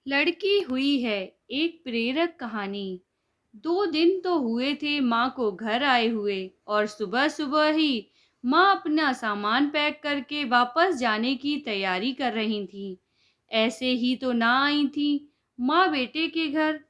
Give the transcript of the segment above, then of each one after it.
लड़की हुई है एक प्रेरक कहानी। 2 दिन तो हुए थे माँ को घर आए हुए, और सुबह सुबह ही माँ अपना सामान पैक करके वापस जाने की तैयारी कर रही थी। ऐसे ही तो ना आई थी माँ बेटे के घर।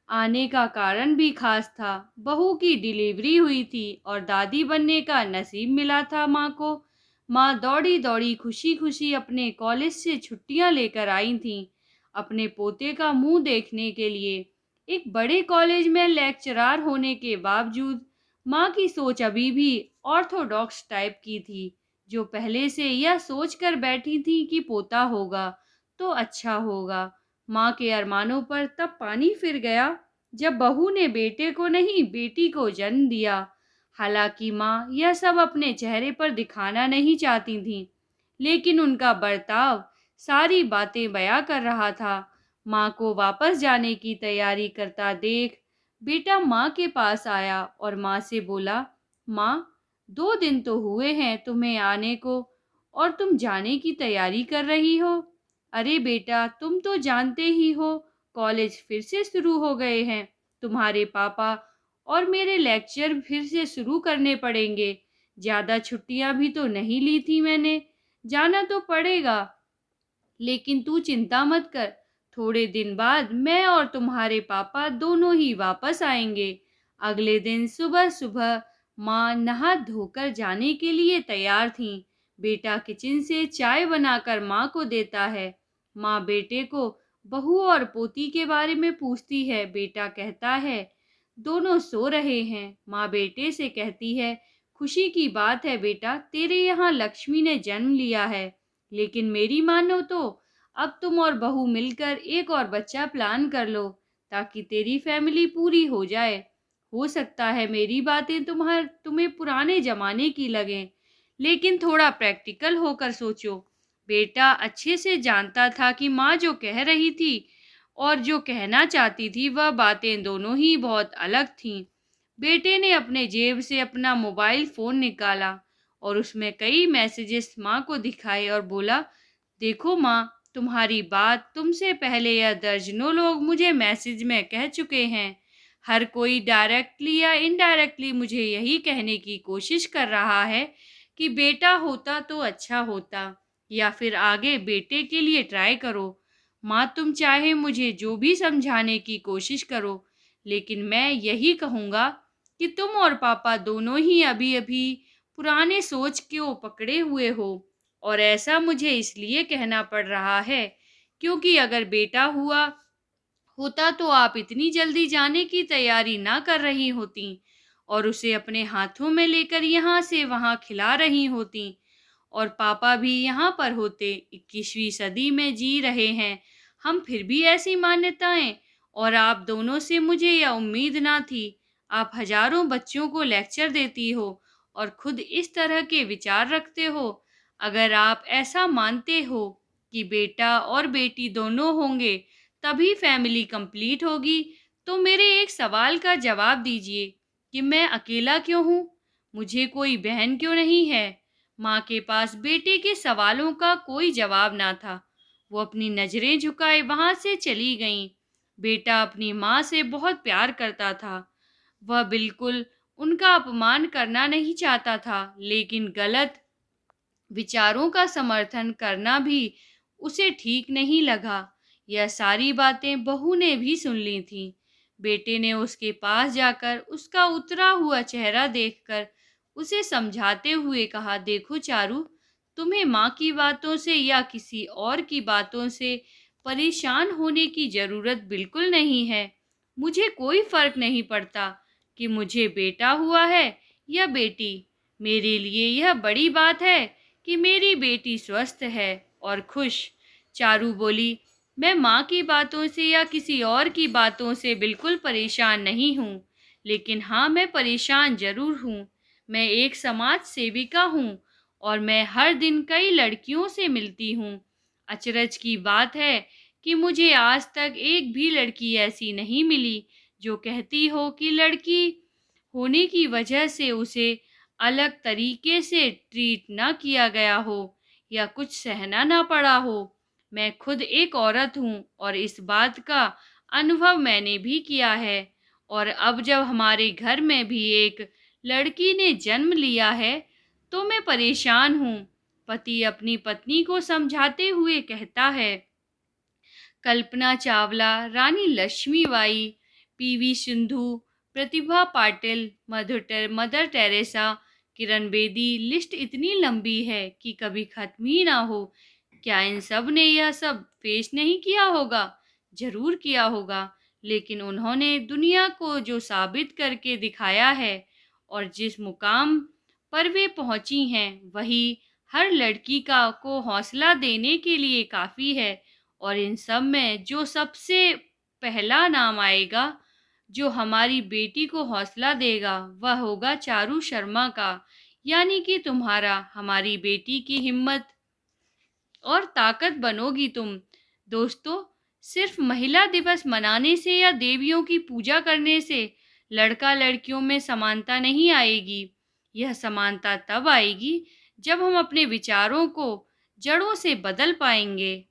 आने का कारण भी खास था। बहू की डिलीवरी हुई थी और दादी बनने का नसीब मिला था माँ को। माँ दौड़ी दौड़ी खुशी खुशी अपने कॉलेज से छुट्टियां लेकर आई थी, अपने पोते का मुंह देखने के लिए। एक बड़े कॉलेज में लेक्चरार होने के बावजूद माँ की सोच अभी भी ऑर्थोडॉक्स टाइप की थी, जो पहले से यह सोच कर बैठी थी कि पोता होगा तो अच्छा होगा। माँ के अरमानों पर तब पानी फिर गया जब बहू ने बेटे को नहीं, बेटी को जन्म दिया। हालांकि माँ यह सब अपने चेहरे पर दिखाना नहीं चाहती थी, लेकिन उनका बर्ताव सारी बातें बयां कर रहा था। माँ को वापस जाने की तैयारी करता देख बेटा माँ के पास आया और माँ से बोला, माँ, 2 दिन तो हुए हैं तुम्हें आने को, और तुम जाने की तैयारी कर रही हो। अरे बेटा, तुम तो जानते ही हो कॉलेज फिर से शुरू हो गए हैं। तुम्हारे पापा और मेरे लेक्चर फिर से शुरू करने पड़ेंगे। ज़्यादा छुट्टियां भी तो नहीं ली थी मैंने। जाना तो पड़ेगा, लेकिन तू चिंता मत कर। थोड़े दिन बाद मैं और तुम्हारे पापा दोनों ही वापस आएंगे। अगले दिन सुबह सुबह माँ नहा धोकर जाने के लिए तैयार थीं। बेटा किचन से चाय बनाकर माँ को देता है। माँ बेटे को बहू और पोती के बारे में पूछती है। बेटा कहता है, दोनों सो रहे हैं। माँ बेटे से कहती है, खुशी की बात है बेटा, तेरे यहाँ लक्ष्मी ने जन्म लिया है। लेकिन मेरी मानो तो अब तुम और बहू मिलकर एक और बच्चा प्लान कर लो, ताकि तेरी फैमिली पूरी हो जाए। हो सकता है मेरी बातें तुम्हें पुराने जमाने की लगें, लेकिन थोड़ा प्रैक्टिकल होकर सोचो। बेटा अच्छे से जानता था कि माँ जो कह रही थी और जो कहना चाहती थी वह बातें दोनों ही बहुत अलग थीं। बेटे ने अपने जेब से अपना मोबाइल फ़ोन निकाला और उसमें कई मैसेजेस माँ को दिखाए और बोला, देखो माँ, तुम्हारी बात तुमसे पहले यह दर्जनों लोग मुझे मैसेज में कह चुके हैं। हर कोई डायरेक्टली या इनडायरेक्टली मुझे यही कहने की कोशिश कर रहा है कि बेटा होता तो अच्छा होता, या फिर आगे बेटे के लिए ट्राई करो। माँ, तुम चाहे मुझे जो भी समझाने की कोशिश करो, लेकिन मैं यही कहूँगा कि तुम और पापा दोनों ही अभी अभी पुराने सोच को पकड़े हुए हो। और ऐसा मुझे इसलिए कहना पड़ रहा है क्योंकि अगर बेटा हुआ होता तो आप इतनी जल्दी जाने की तैयारी ना कर रही होती और उसे अपने हाथों में लेकर यहाँ से वहाँ खिला रही होती, और पापा भी यहाँ पर होते। 21वीं सदी में जी रहे हैं हम, फिर भी ऐसी मान्यताएं। और आप दोनों से मुझे यह उम्मीद ना थी। आप हजारों बच्चों को लेक्चर देती हो और खुद इस तरह के विचार रखते हो। अगर आप ऐसा मानते हो कि बेटा और बेटी दोनों होंगे तभी फैमिली कंप्लीट होगी, तो मेरे एक सवाल का जवाब दीजिए कि मैं अकेला क्यों हूँ? मुझे कोई बहन क्यों नहीं है? माँ के पास बेटे के सवालों का कोई जवाब ना था। वो अपनी नजरें झुकाए वहां से चली गईं। बेटा अपनी माँ से बहुत प्यार करता था। वह बिल्कुल उनका अपमान करना नहीं चाहता था, लेकिन गलत विचारों का समर्थन करना भी उसे ठीक नहीं लगा। यह सारी बातें बहू ने भी सुन ली थीं। बेटे ने उसके पास जाकर उसका उतरा हुआ चेहरा देखकर उसे समझाते हुए कहा, देखो चारू, तुम्हें माँ की बातों से या किसी और की बातों से परेशान होने की ज़रूरत बिल्कुल नहीं है। मुझे कोई फ़र्क नहीं पड़ता कि मुझे बेटा हुआ है या बेटी। मेरे लिए यह बड़ी बात है कि मेरी बेटी स्वस्थ है और खुश। चारू बोली, मैं माँ की बातों से या किसी और की बातों से बिल्कुल परेशान नहीं हूँ, लेकिन हाँ, मैं परेशान ज़रूर हूँ। मैं एक समाज सेविका हूँ और मैं हर दिन कई लड़कियों से मिलती हूँ। अचरज की बात है कि मुझे आज तक एक भी लड़की ऐसी नहीं मिली जो कहती हो कि लड़की होने की वजह से उसे अलग तरीके से ट्रीट ना किया गया हो या कुछ सहना ना पड़ा हो। मैं खुद एक औरत हूँ और इस बात का अनुभव मैंने भी किया है। और अब जब हमारे घर में भी एक लड़की ने जन्म लिया है, तो मैं परेशान हूँ। पति अपनी पत्नी को समझाते हुए कहता है, कल्पना चावला, रानी Lakshmibai, PV Sindhu, Pratibha Patil, mother Teresa, Kiran Bedi, list इतनी लंबी है कि कभी खत्म ही ना हो। क्या इन सब ने यह सब फेस नहीं किया होगा? जरूर किया होगा, लेकिन उन्होंने दुनिया को जो साबित करके दिखाया है और जिस मुकाम पर वे पहुंची हैं, वही हर लड़की का को हौसला देने के लिए काफ़ी है। और इन सब में जो सबसे पहला नाम आएगा, जो हमारी बेटी को हौसला देगा, वह होगा चारू शर्मा का। यानी कि तुम्हारा हमारी बेटी की हिम्मत और ताकत बनोगी तुम। दोस्तों, सिर्फ महिला दिवस मनाने से या देवियों की पूजा करने से लड़का लड़कियों में समानता नहीं आएगी। यह समानता तब आएगी जब हम अपने विचारों को जड़ों से बदल पाएंगे।